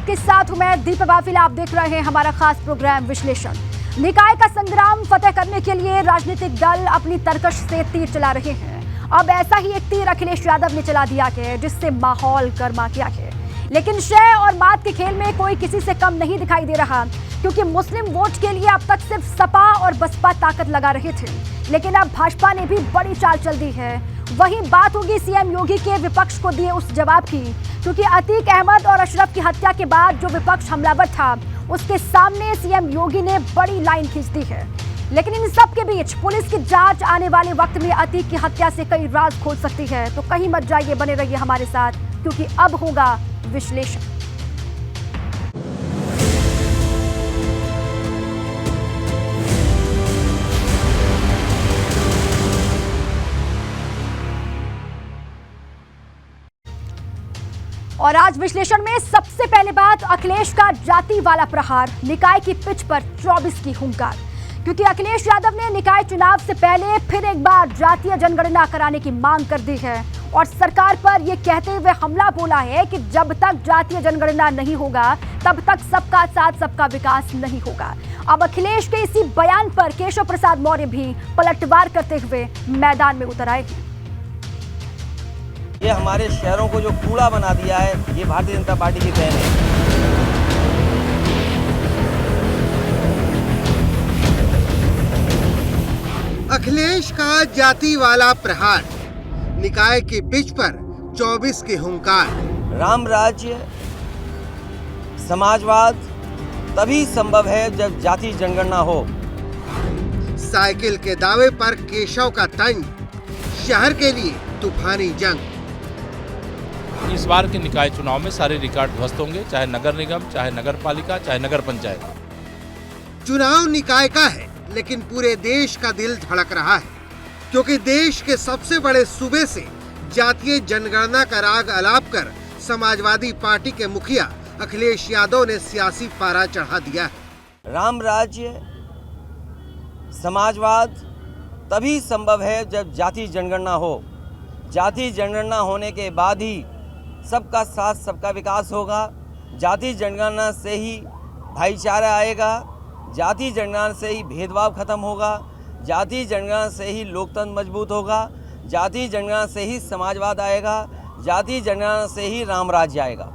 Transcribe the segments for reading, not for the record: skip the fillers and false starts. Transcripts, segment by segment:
आपके साथ हूं मैं दीपा बाफिल। आप देख रहे हैं हमारा खास प्रोग्राम विश्लेषण। निकाय का संग्राम फतेह करने के लिए राजनीतिक दल अपनी तरकश से तीर चला रहे हैं। अब ऐसा ही एक तीर अखिलेश यादव ने चला दिया है जिससे माहौल गर्मा गया है। लेकिन शय और मात के खेल में कोई किसी से कम नहीं दिखाई दे रहा, क्योंकि मुस्लिम वोट के लिए अब तक सिर्फ सपा और बसपा ताकत लगा रहे थे, लेकिन अब भाजपा ने भी बड़ी चाल चल दी है। वहीं बात होगी सीएम योगी के विपक्ष को दिए उस जवाब की, क्योंकि अतीक अहमद और अशरफ की हत्या के बाद जो विपक्ष हमलावर था उसके सामने सीएम योगी ने बड़ी लाइन खींच दी है। लेकिन इन सब के बीच पुलिस की जांच आने वाले वक्त में अतीक की हत्या से कई राज खोल सकती है। तो कहीं मत जाइए, बने रहिए हमारे साथ, क्योंकि अब होगा विश्लेषण। और आज विश्लेषण में सबसे पहले बात अखिलेश का जाति वाला प्रहार, निकाय की पिच पर 24 की हुंकार, क्योंकि अखिलेश यादव ने निकाय चुनाव से पहले फिर एक बार जातीय जनगणना कराने की मांग कर दी है और सरकार पर यह कहते हुए हमला बोला है कि जब तक जातीय जनगणना नहीं होगा तब तक सबका साथ सबका विकास नहीं होगा। अब अखिलेश के इसी बयान पर केशव प्रसाद मौर्य भी पलटवार करते हुए मैदान में उतर आए हैं। ये हमारे शहरों को जो कूड़ा बना दिया है, ये भारतीय जनता पार्टी की देन है। अखिलेश का जाति वाला प्रहार, निकाय की पिच पर 24 की हुंकार। राम राज्य समाजवाद तभी संभव है जब जाति जनगणना हो। साइकिल के दावे पर केशव का तंज, शहर के लिए तूफानी जंग। इस बार के निकाय चुनाव में सारे रिकॉर्ड ध्वस्त होंगे, चाहे नगर निगम, चाहे नगर पालिका, चाहे नगर पंचायत। चुनाव निकाय का है, लेकिन पूरे देश का दिल धड़क रहा है, क्योंकि देश के सबसे बड़े सूबे से जातीय जनगणना का राग अलाप कर समाजवादी पार्टी के मुखिया अखिलेश यादव ने सियासी पारा चढ़ा दिया है। राम राज्य समाजवाद तभी संभव है जब जाति जनगणना हो। जाति जनगणना होने के बाद ही सबका साथ सबका विकास होगा। जाति जनगणना से ही भाईचारा आएगा। जाति जनगणना से ही भेदभाव खत्म होगा। जाति जनगणना से ही लोकतंत्र मजबूत होगा। जाति जनगणना से ही समाजवाद आएगा। जाति जनगणना से ही राम राज्य आएगा।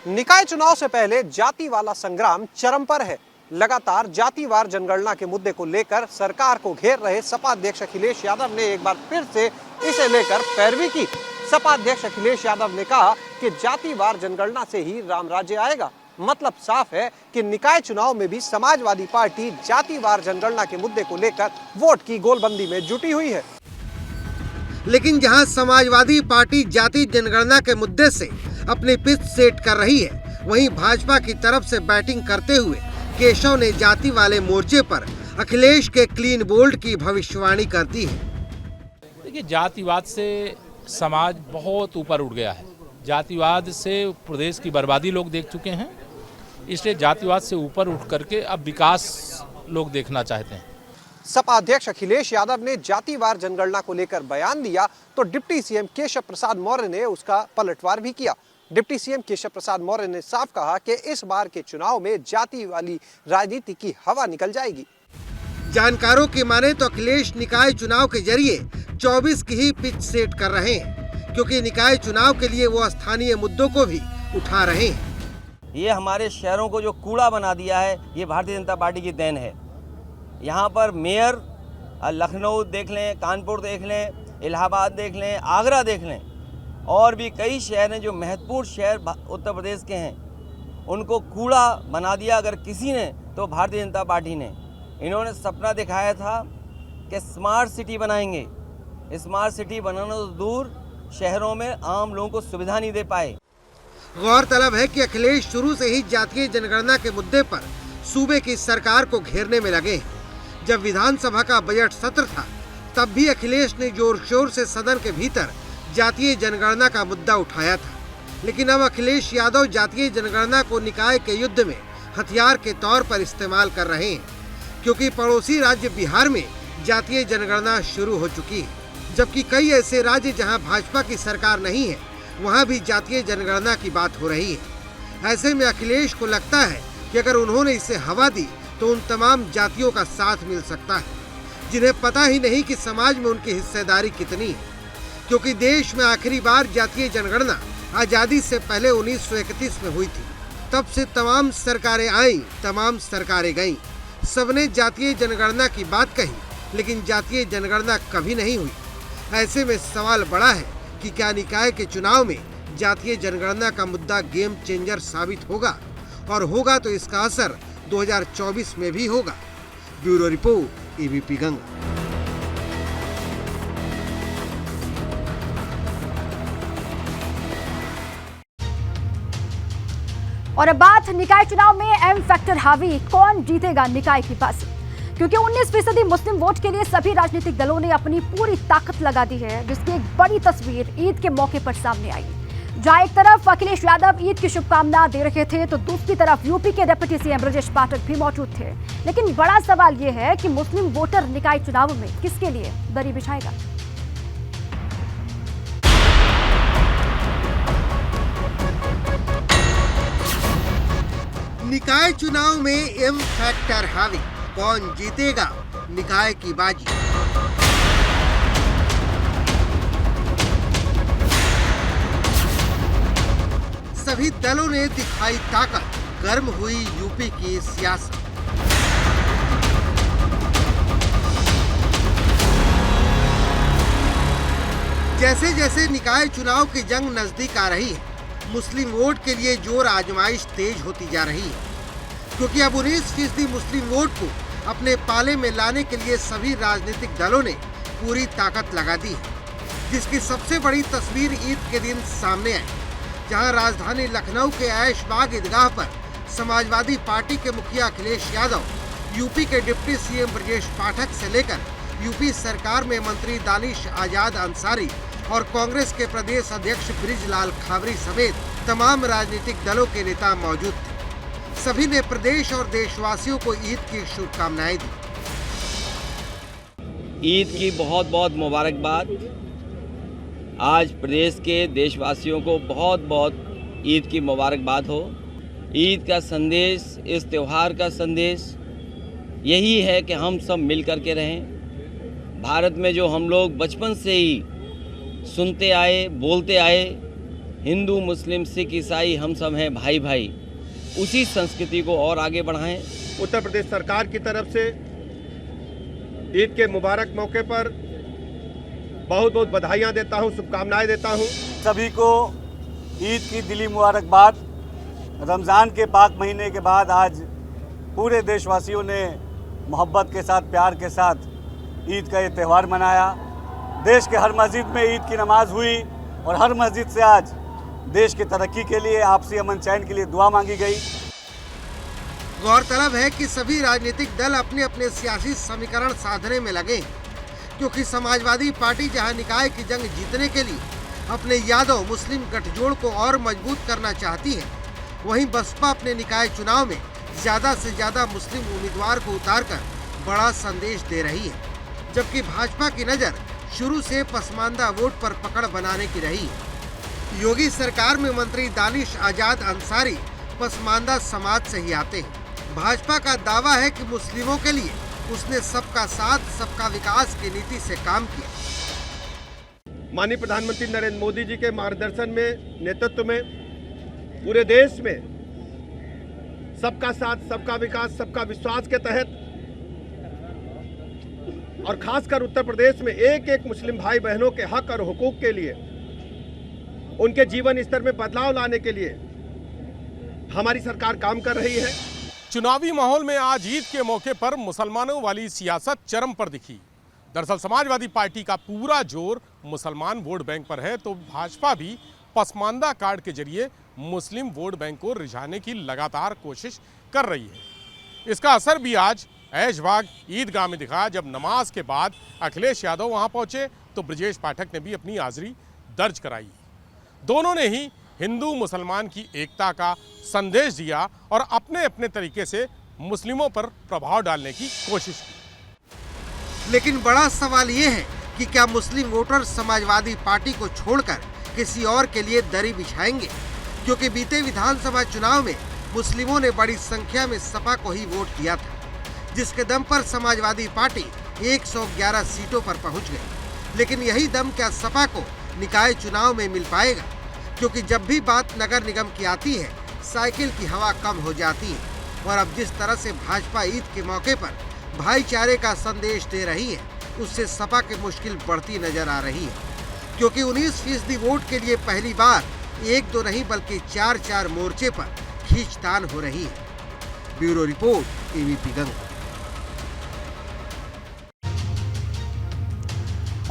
निकाय चुनाव से पहले जाति वाला संग्राम चरम पर है। लगातार जातिवार जनगणना के मुद्दे को लेकर सरकार को घेर रहे सपा अध्यक्ष अखिलेश यादव ने एक बार फिर से इसे लेकर पैरवी की। सपा अध्यक्ष अखिलेश यादव ने कहा कि जातिवार जनगणना से ही राम राज्य आएगा। मतलब साफ है कि निकाय चुनाव में भी समाजवादी पार्टी जातिवार जनगणना के मुद्दे को लेकर वोट की गोलबंदी में जुटी हुई है। लेकिन जहां समाजवादी पार्टी जाति जनगणना के मुद्दे से अपनी पिच सेट कर रही है, वहीं भाजपा की तरफ से बैटिंग करते हुए केशव ने जाति वाले मोर्चे पर अखिलेश के क्लीन बोल्ड की भविष्यवाणी कर दी है। देखिए, जातिवाद से समाज बहुत ऊपर उठ गया है। जातिवाद से प्रदेश की बर्बादी लोग देख चुके हैं, इसलिए जातिवाद से ऊपर उठ करके अब विकास लोग देखना चाहते हैं। सपा अध्यक्ष अखिलेश यादव ने जातिवार जनगणना को लेकर बयान दिया तो डिप्टी सीएम केशव प्रसाद मौर्य ने उसका पलटवार भी किया। डिप्टी सीएम केशव प्रसाद मौर्य ने साफ कहा कि इस बार के चुनाव में जाति वाली राजनीति की हवा निकल जाएगी। जानकारों की माने तो अखिलेश निकाय चुनाव के जरिए 24 की ही पिच सेट कर रहे हैं, क्योंकि निकाय चुनाव के लिए वो स्थानीय मुद्दों को भी उठा रहे हैं। ये हमारे शहरों को जो कूड़ा बना दिया है, ये भारतीय जनता पार्टी की देन है। यहाँ पर मेयर लखनऊ देख लें, कानपुर देख लें, इलाहाबाद देख लें, आगरा देख लें, और भी कई शहर हैं जो महत्वपूर्ण शहर उत्तर प्रदेश के हैं, उनको कूड़ा बना दिया अगर किसी ने तो भारतीय जनता पार्टी ने। इन्होंने सपना दिखाया था कि स्मार्ट सिटी बनाएंगे। स्मार्ट सिटी बनाना तो दूर, शहरों में आम लोगों को सुविधा नहीं दे पाए। गौरतलब है कि अखिलेश शुरू से ही जातीय जनगणना के मुद्दे पर सूबे की सरकार को घेरने में लगे। जब विधानसभा का बजट सत्र था, तब भी अखिलेश ने जोर शोर से सदन के भीतर जातीय जनगणना का मुद्दा उठाया था। लेकिन अब अखिलेश यादव जातीय जनगणना को निकाय के युद्ध में हथियार के तौर पर इस्तेमाल कर रहे हैं, क्योंकि पड़ोसी राज्य बिहार में जातीय जनगणना शुरू हो चुकी है, जबकि कई ऐसे राज्य जहां भाजपा की सरकार नहीं है, वहां भी जातीय जनगणना की बात हो रही है। ऐसे में अखिलेश को लगता है कि अगर उन्होंने इसे हवा दी तो उन तमाम जातियों का साथ मिल सकता है जिन्हें पता ही नहीं कि समाज में उनकी हिस्सेदारी कितनी है, क्योंकि देश में आखिरी बार जातीय जनगणना आजादी से पहले 1931 में हुई थी। तब से तमाम सरकारें आईं, तमाम सरकारें गईं, सबने जातीय जनगणना की बात कही, लेकिन जातीय जनगणना कभी नहीं हुई। ऐसे में सवाल बड़ा है कि क्या निकाय के चुनाव में जातीय जनगणना का मुद्दा गेम चेंजर साबित होगा, और होगा तो इसका असर 2024 में भी होगा। Bureau report, ABP Ganga. और अब बात निकाय चुनाव में एम फैक्टर हावी, कौन जीतेगा निकाय की बाजी? क्योंकि 19% मुस्लिम वोट के लिए सभी राजनीतिक दलों ने अपनी पूरी ताकत लगा दी है, जिसकी एक बड़ी तस्वीर ईद के मौके पर सामने आई। जहां एक तरफ अखिलेश यादव ईद की शुभकामना दे रहे थे, तो दूसरी तरफ यूपी के डिप्टी सीएम ब्रजेश पाठक भी मौजूद थे। लेकिन बड़ा सवाल यह है कि मुस्लिम वोटर निकाय चुनाव में किसके लिए दरी बिछाएगा? निकाय चुनाव में एम फैक्टर हावी, कौन जीतेगा निकाय की बाजी? सभी दलों ने दिखाई ताकत, गर्म हुई यूपी की सियासत। जैसे जैसे निकाय चुनाव की जंग नजदीक आ रही है, मुस्लिम वोट के लिए जोर आजमाइश तेज होती जा रही है, क्योंकि अब 19% मुस्लिम वोट को अपने पाले में लाने के लिए सभी राजनीतिक दलों ने पूरी ताकत लगा दी है, जिसकी सबसे बड़ी तस्वीर ईद के दिन सामने आई, जहां राजधानी लखनऊ के ऐशबाग ईदगाह पर समाजवादी पार्टी के मुखिया अखिलेश यादव, यूपी के डिप्टी सीएम ब्रजेश पाठक से लेकर यूपी सरकार में मंत्री दानिश आजाद अंसारी और कांग्रेस के प्रदेश अध्यक्ष बृजलाल खाबरी समेत तमाम राजनीतिक दलों के नेता मौजूद थे। सभी ने प्रदेश और देशवासियों को ईद की शुभकामनाएं दी। ईद की बहुत बहुत मुबारकबाद। आज प्रदेश के देशवासियों को बहुत बहुत ईद की मुबारकबाद हो। ईद का संदेश, इस त्यौहार का संदेश यही है कि हम सब मिल कर के रहें। भारत में जो हम लोग बचपन से ही सुनते आए, बोलते आए, हिंदू मुस्लिम सिख ईसाई हम सब हैं भाई भाई, उसी संस्कृति को और आगे बढ़ाएं। उत्तर प्रदेश सरकार की तरफ से ईद के मुबारक मौके पर बहुत बहुत बधाइयाँ देता हूँ, शुभकामनाएं देता हूँ। सभी को ईद की दिली मुबारकबाद। रमज़ान के पाक महीने के बाद आज पूरे देशवासियों ने मोहब्बत के साथ, प्यार के साथ ईद का ये त्यौहार मनाया। देश के हर मस्जिद में ईद की नमाज हुई और हर मस्जिद से आज देश की तरक्की के लिए, आपसी अमन चैन के लिए दुआ मांगी गई। गौरतलब है कि सभी राजनीतिक दल अपने अपने सियासी समीकरण साधने में लगे हैं, क्योंकि समाजवादी पार्टी जहां निकाय की जंग जीतने के लिए अपने यादव मुस्लिम गठजोड़ को और मजबूत करना चाहती है, वहीं बसपा अपने निकाय चुनाव में ज्यादा से ज्यादा मुस्लिम उम्मीदवार को उतारकर बड़ा संदेश दे रही है, जबकि भाजपा की नजर शुरू से पसमानदा वोट पर पकड़ बनाने की रही है। योगी सरकार में मंत्री दानिश आजाद अंसारी पसमानदा समाज से ही आते हैं। भाजपा का दावा है कि मुस्लिमों के लिए उसने सबका साथ, सबका विकास की नीति से काम किया। माननीय प्रधानमंत्री नरेंद्र मोदी जी के मार्गदर्शन में, नेतृत्व में पूरे देश में सबका साथ, सबका विकास, सबका विश्वास के तहत और खासकर उत्तर प्रदेश में एक एक मुस्लिम भाई बहनों के हक और हुकूक के लिए, उनके जीवन स्तर में बदलाव लाने के लिए हमारी सरकार काम कर रही है। चुनावी माहौल में आज ईद के मौके पर मुसलमानों वाली सियासत चरम पर दिखी। दरअसल समाजवादी पार्टी का पूरा जोर मुसलमान वोट बैंक पर है, तो भाजपा भी पसमानदा कार्ड के जरिए मुस्लिम वोट बैंक को रिझाने की लगातार कोशिश कर रही है। इसका असर भी आज ऐशबाग ईदगाह में दिखा। जब नमाज के बाद अखिलेश यादव वहां पहुंचे तो ब्रजेश पाठक ने भी अपनी हाजिरी दर्ज कराई। दोनों ने ही हिंदू मुसलमान की एकता का संदेश दिया और अपने अपने तरीके से मुस्लिमों पर प्रभाव डालने की कोशिश की। लेकिन बड़ा सवाल ये है कि क्या मुस्लिम वोटर समाजवादी पार्टी को छोड़कर किसी और के लिए दरी बिछाएंगे? क्योंकि बीते विधानसभा चुनाव में मुस्लिमों ने बड़ी संख्या में सपा को ही वोट दिया था, जिसके दम पर समाजवादी पार्टी 111 सीटों पर पहुंच गई। लेकिन यही दम क्या सपा को निकाय चुनाव में मिल पाएगा? क्योंकि जब भी बात नगर निगम की आती है, साइकिल की हवा कम हो जाती है। और अब जिस तरह से भाजपा ईद के मौके पर भाईचारे का संदेश दे रही है, उससे सपा की मुश्किल बढ़ती नजर आ रही है। क्योंकि 19% वोट के लिए पहली बार 1-2 नहीं बल्कि 4-4 मोर्चे पर खींचतान हो रही है। Bureau report, ABP Ganga.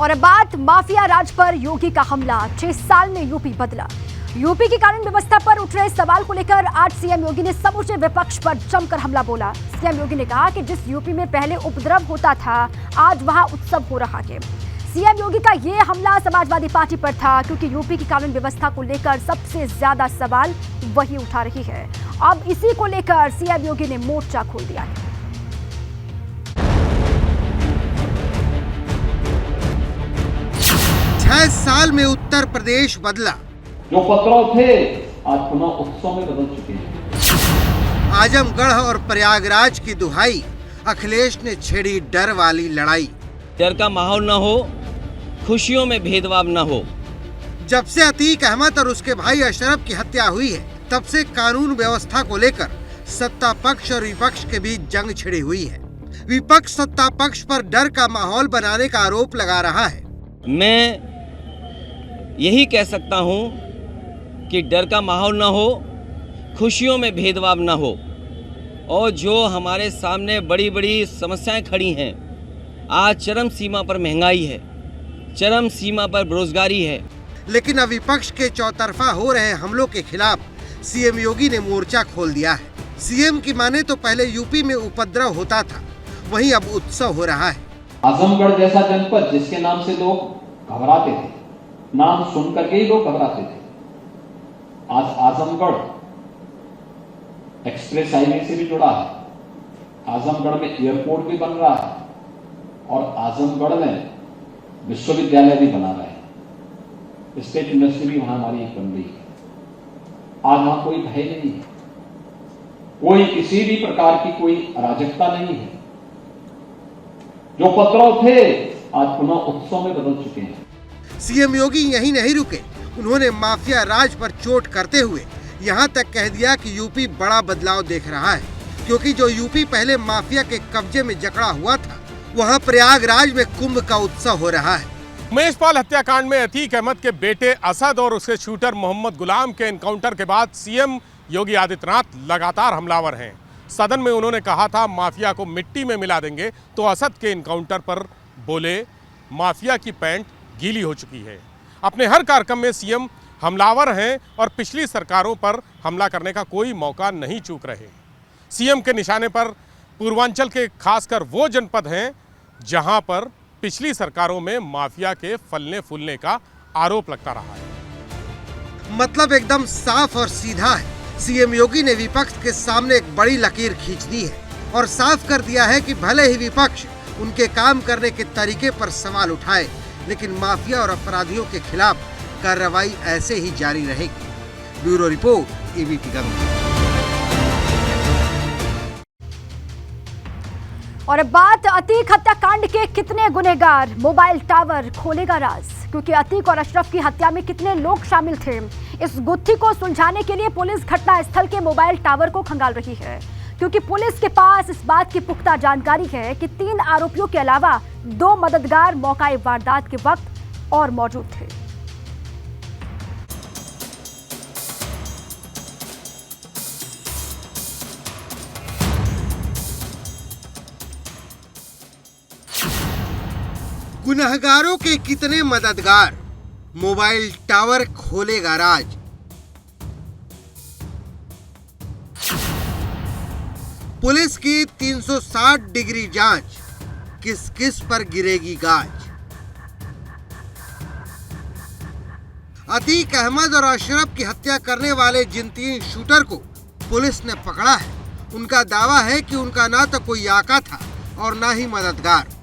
और अब बात माफिया राज पर योगी का हमला। 6 साल में यूपी बदला। यूपी की कानून व्यवस्था पर उठ रहे सवाल को लेकर आज सीएम योगी ने समूचे विपक्ष पर जमकर हमला बोला। सीएम योगी ने कहा कि जिस यूपी में पहले उपद्रव होता था, आज वहां उत्सव हो रहा है। सीएम योगी का ये हमला समाजवादी पार्टी पर था, क्योंकि यूपी की कानून व्यवस्था को लेकर सबसे ज्यादा सवाल वही उठा रही है। अब इसी को लेकर सीएम योगी ने मोर्चा खोल दिया है। 6 साल में उत्तर प्रदेश बदला। जो पत्थर थे आज पुनः उत्सव में बदल चुके हैं। आजमगढ़ और प्रयागराज की दुहाई, अखिलेश ने छेड़ी डर वाली लड़ाई। डर का माहौल न हो, खुशियों में भेदभाव न हो। जब से अतीक अहमद और उसके भाई अशरफ की हत्या हुई है, तब से कानून व्यवस्था को लेकर सत्ता पक्ष और विपक्ष के बीच जंग छिड़ी हुई है। विपक्ष सत्ता पक्ष पर डर का माहौल बनाने का आरोप लगा रहा है। मैं यही कह सकता हूं कि डर का माहौल न हो, खुशियों में भेदभाव न हो। और जो हमारे सामने बड़ी बड़ी समस्याएं खड़ी हैं, आज चरम सीमा पर महंगाई है, चरम सीमा पर बेरोजगारी है। लेकिन अब विपक्ष के चौतरफा हो रहे हमलों के खिलाफ सीएम योगी ने मोर्चा खोल दिया है। सीएम की माने तो पहले यूपी में उपद्रव होता था, वहीं अब उत्सव हो रहा है। आजमगढ़ जैसा जनपद जिसके नाम से लोग घबराते थे, नाम सुन करके ही लोग घबराते थे, आज आजमगढ़ एक्सप्रेस हाईवे से भी जुड़ा है। आजमगढ़ में एयरपोर्ट भी बन रहा है और आजमगढ़ में विश्वविद्यालय भी बना रहे हैं। स्टेट यूनिवर्सिटी भी वहां हमारी एक बन रही है। आज वहां कोई भय नहीं है, कोई किसी भी प्रकार की कोई अराजकता नहीं है। जो पत्थर थे आज पुनः उत्सव में बदल चुके हैं। सीएम योगी यहीं नहीं रुके, उन्होंने माफिया राज पर चोट करते हुए यहां तक कह दिया कि यूपी बड़ा बदलाव देख रहा है। क्योंकि जो यूपी पहले माफिया के कब्जे में जकड़ा हुआ था, वहां प्रयागराज में कुंभ का उत्सव हो रहा है। उमेश पाल हत्याकांड में अतीक अहमद के बेटे असद और उसके शूटर मोहम्मद गुलाम के एनकाउंटर के बाद सीएम योगी आदित्यनाथ लगातार हमलावर हैं। सदन में उन्होंने कहा था माफिया को मिट्टी में मिला देंगे, तो असद के एनकाउंटर पर बोले माफिया की पैंट गीली हो चुकी है। अपने हर कार्यक्रम में सीएम हमलावर हैं और पिछली सरकारों पर हमला करने का कोई मौका नहीं चूक रहे। सीएम के निशाने पर पूर्वांचल के खासकर वो जनपद हैं जहां पर पिछली सरकारों में माफिया के फलने फूलने का आरोप लगता रहा है। मतलब एकदम साफ और सीधा है। सीएम योगी ने विपक्ष के सामने एक बड़ी लकीर खींच दी है और साफ कर दिया है कि भले ही विपक्ष उनके काम करने के तरीके पर सवाल उठाए, लेकिन माफिया और अपराधियों के खिलाफ कार्रवाई ऐसे ही जारी रहेगी। Bureau report, ABP Ganga. और अब बात अतीक हत्याकांड के कितने गुनहगार, मोबाइल टावर खोलेगा राज। क्योंकि अतीक और अशरफ की हत्या में कितने लोग शामिल थे, इस गुत्थी को सुलझाने के लिए पुलिस घटनास्थल के मोबाइल टावर को खंगाल रही है। क्योंकि पुलिस के पास इस बात की पुख्ता जानकारी है कि 3 आरोपियों के अलावा 2 मददगार मौकाए वारदात के वक्त और मौजूद थे। गुनहगारों के कितने मददगार, मोबाइल टावर खोलेगा राज। पुलिस की 360 डिग्री जांच, किस किस पर गिरेगी गाज। अतीक अहमद और अशरफ की हत्या करने वाले जिन 3 शूटर को पुलिस ने पकड़ा है, उनका दावा है कि उनका ना तो कोई आका था और ना ही मददगार।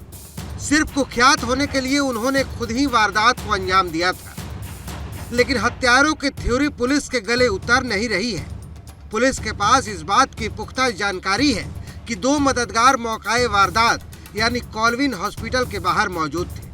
सिर्फ कुख्यात होने के लिए उन्होंने खुद ही वारदात को अंजाम दिया था। लेकिन हत्यारों की थ्योरी पुलिस के गले उतर नहीं रही है। पुलिस के पास इस बात की पुख्ता जानकारी है कि 2 मददगार मौकाए वारदात यानी कॉलविन हॉस्पिटल के बाहर मौजूद थे।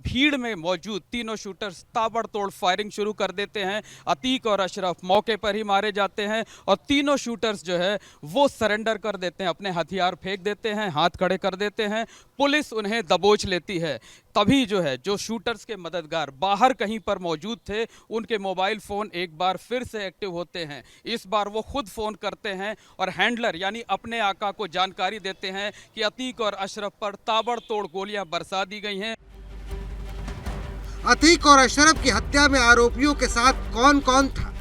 भीड़ में मौजूद तीनों शूटर्स ताबड़तोड़ फायरिंग शुरू कर देते हैं। अतीक और अशरफ मौके पर ही मारे जाते हैं और तीनों शूटर्स जो है वो सरेंडर कर देते हैं, अपने हथियार फेंक देते हैं, हाथ खड़े कर देते हैं। पुलिस उन्हें दबोच लेती है। तभी जो शूटर्स के मददगार बाहर कहीं पर मौजूद थे, उनके मोबाइल फ़ोन एक बार फिर से एक्टिव होते हैं। इस बार वो खुद फ़ोन करते हैं और हैंडलर यानी अपने आका को जानकारी देते हैं कि अतीक और अशरफ पर ताबड़तोड़ गोलियां बरसा दी गई हैं। अतीक और अशरफ की हत्या में आरोपियों के साथ कौन कौन था,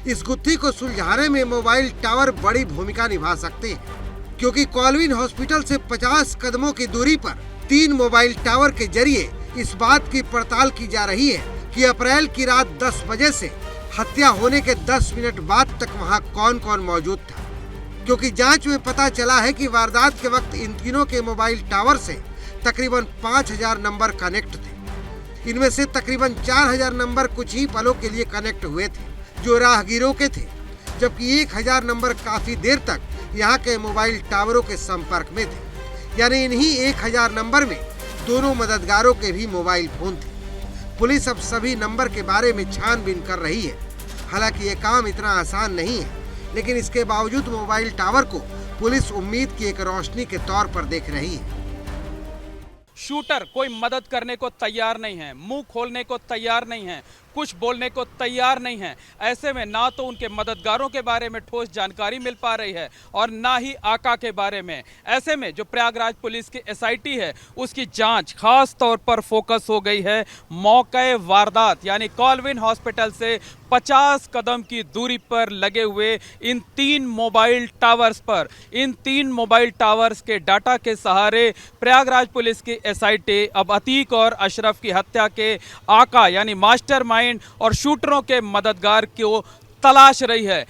इस गुत्थी को सुलझाने में मोबाइल टावर बड़ी भूमिका निभा सकते हैं, क्योंकि कॉलविन हॉस्पिटल से 50 कदमों की दूरी पर 3 मोबाइल टावर के जरिए इस बात की पड़ताल की जा रही है कि अप्रैल की रात 10 बजे से हत्या होने के 10 मिनट बाद तक वहां कौन कौन मौजूद था। क्योंकि जांच में पता चला है कि वारदात के वक्त इन तीनों के मोबाइल टावर से तकरीबन 5000 नंबर कनेक्ट थे। इनमें से तकरीबन 4000 नंबर कुछ ही पलों के लिए कनेक्ट हुए थे, जो राहगीरों के थे, जबकि 1000 नंबर काफी देर तक यहाँ के मोबाइल टावरों के संपर्क में थे। यानी इन्हीं 1000 नंबर में दोनों मददगारों के भी मोबाइल फोन थे। पुलिस अब सभी नंबर के बारे में छानबीन कर रही है। हालांकि ये काम इतना आसान नहीं है, लेकिन इसके बावजूद मोबाइल टावर को पुलिस उम्मीद की एक रोशनी के तौर पर देख रही है। शूटर कोई मदद करने को तैयार नहीं है, मुंह खोलने को तैयार नहीं है, कुछ बोलने को तैयार नहीं है। ऐसे में ना तो उनके मददगारों के बारे में ठोस जानकारी मिल पा रही है और ना ही आका के बारे में। ऐसे में जो प्रयागराज पुलिस की एसआईटी है उसकी जांच खास तौर पर फोकस हो गई है मौके वारदात यानी कॉलविन हॉस्पिटल से 50 कदम की दूरी पर लगे हुए इन 3 मोबाइल टावर्स पर। इन 3 मोबाइल टावर्स के डाटा के सहारे प्रयागराज पुलिस की एसआईटी अब अतीक और अशरफ की हत्या के आका यानी मास्टरमाइंड और शूटरों के मददगार को तलाश रही है।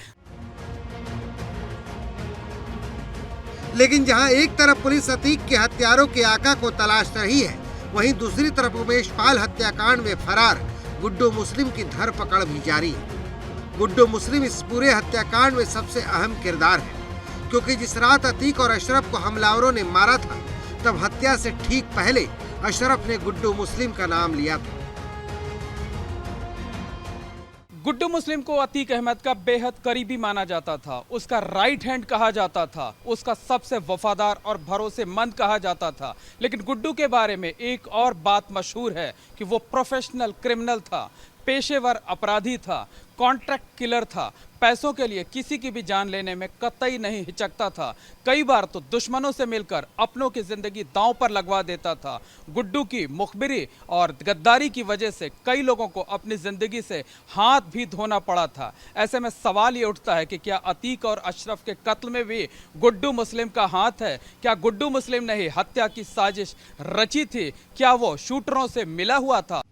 लेकिन जहां एक तरफ पुलिस अतीक के हत्यारों के आका को तलाश रही है, वहीं दूसरी तरफ उमेश पाल हत्याकांड में फरार गुड्डू मुस्लिम की धरपकड़ भी जारी है। गुड्डू मुस्लिम इस पूरे हत्याकांड में सबसे अहम किरदार है, क्योंकि जिस रात अतीक और अशरफ को हमलावरों ने मारा था, तब हत्या से ठीक पहले अशरफ ने गुड्डू मुस्लिम का नाम लिया था। गुड्डू मुस्लिम को अतीक अहमद का बेहद करीबी माना जाता था, उसका राइट हैंड कहा जाता था, उसका सबसे वफादार और भरोसेमंद कहा जाता था। लेकिन गुड्डू के बारे में एक और बात मशहूर है कि वो प्रोफेशनल क्रिमिनल था, पेशेवर अपराधी था, कॉन्ट्रैक्ट किलर था। पैसों के लिए किसी की भी जान लेने में कतई नहीं हिचकता था। कई बार तो दुश्मनों से मिलकर अपनों की जिंदगी दांव पर लगवा देता था। गुड्डू की मुखबिरी और गद्दारी की वजह से कई लोगों को अपनी जिंदगी से हाथ भी धोना पड़ा था। ऐसे में सवाल ये उठता है कि क्या अतीक और अशरफ के कत्ल में भी गुड्डू मुस्लिम का हाथ है? क्या गुड्डू मुस्लिम ने ही हत्या की साजिश रची थी? क्या वो शूटरों से मिला हुआ था?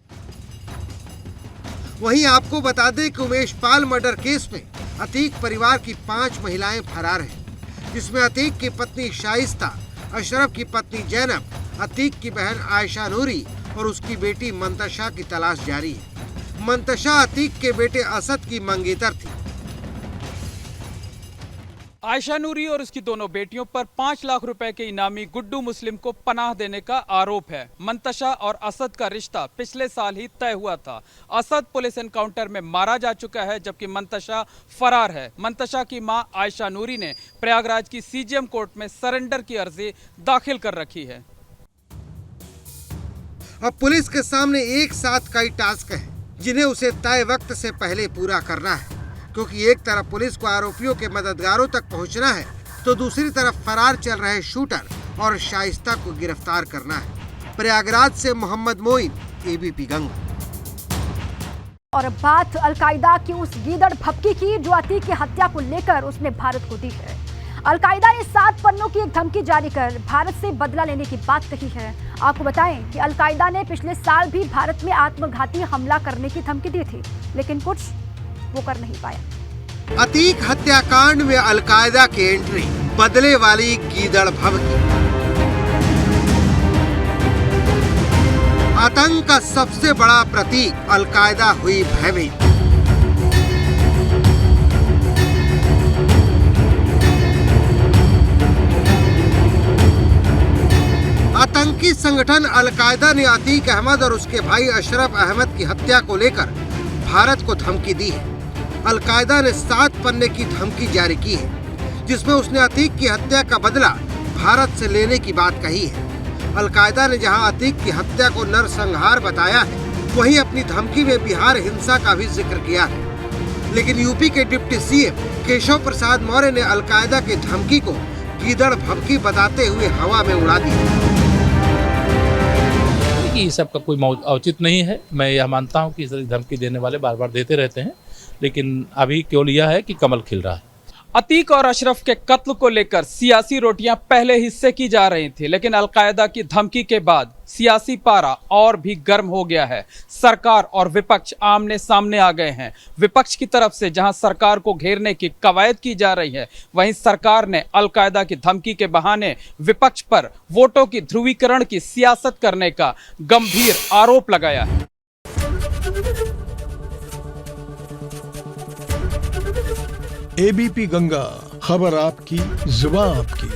वहीं आपको बता दें कि उमेश पाल मर्डर केस में अतीक परिवार की 5 महिलाएं फरार हैं, जिसमें अतीक की पत्नी शाइस्ता, अशरफ की पत्नी जैनब, अतीक की बहन आयशा नूरी और उसकी बेटी मंतशा की तलाश जारी है। मंतशा अतीक के बेटे असद की मंगेतर थी। आयशा नूरी और उसकी दोनों बेटियों पर 5 लाख रुपए के इनामी गुड्डू मुस्लिम को पनाह देने का आरोप है। मंतशा और असद का रिश्ता पिछले साल ही तय हुआ था। असद पुलिस एनकाउंटर में मारा जा चुका है, जबकि मंतशा फरार है। मंतशा की मां आयशा नूरी ने प्रयागराज की सीजीएम कोर्ट में सरेंडर की अर्जी दाखिल कर रखी है। अब पुलिस के सामने एक साथ कई टास्क हैं, जिन्हें उसे तय वक्त से पहले पूरा करना है, क्योंकि एक तरफ पुलिस को आरोपियों के मददगारों तक पहुंचना है, तो दूसरी तरफ फरार चल रहे शूटर और शाइस्ता को गिरफ्तार करना है। प्रयागराज से मोहम्मद मोइन, एबीपी गंगा। और अब बात अलकायदा की उस गीदड़ भपकी की जो अतीक की हत्या को लेकर उसने भारत को दी है। अलकायदा ने 7 पन्नों की एक धमकी जारी कर भारत से बदला लेने की बात कही है। आपको बताएं कि अलकायदा ने पिछले साल भी भारत में आत्मघाती हमला करने की धमकी दी थी, लेकिन कुछ वो कर नहीं पाया। अतीक हत्याकांड में अलकायदा की एंट्री, बदले वाली गीदड़ भभकी। आतंक का सबसे बड़ा प्रतीक अलकायदा हुई भयभीत। आतंकी संगठन अलकायदा ने अतीक अहमद और उसके भाई अशरफ अहमद की हत्या को लेकर भारत को धमकी दी है। अलकायदा ने 7 पन्ने की धमकी जारी की है, जिसमें उसने अतीक की हत्या का बदला भारत से लेने की बात कही है। अलकायदा ने जहां अतीक की हत्या को नरसंहार बताया है, वहीं अपनी धमकी में बिहार हिंसा का भी जिक्र किया है। लेकिन यूपी के डिप्टी सीएम केशव प्रसाद मौर्य ने अलकायदा की धमकी को गीदड़ भभकी बताते हुए हवा में उड़ा दिया। ये सब का कोई औचित्य नहीं है। मैं यह मानता हूं कि इस तरह की धमकी देने वाले बार बार देते रहते हैं, लेकिन अभी केवल यह है कि कमल खिल रहा है। अतीक और अशरफ के कत्ल को लेकर सियासी रोटियां पहले हिस्से की जा रही थी, लेकिन अलकायदा की धमकी के बाद सियासी पारा और भी गर्म हो गया है। सरकार और विपक्ष आमने सामने आ गए हैं। विपक्ष की तरफ से जहां सरकार को घेरने की कवायद की जा रही है, वहीं सरकार ने अलकायदा की धमकी के बहाने विपक्ष पर वोटों की ध्रुवीकरण की सियासत करने का गंभीर आरोप लगाया है। एबीपी गंगा, खबर आपकी, जुबान आपकी।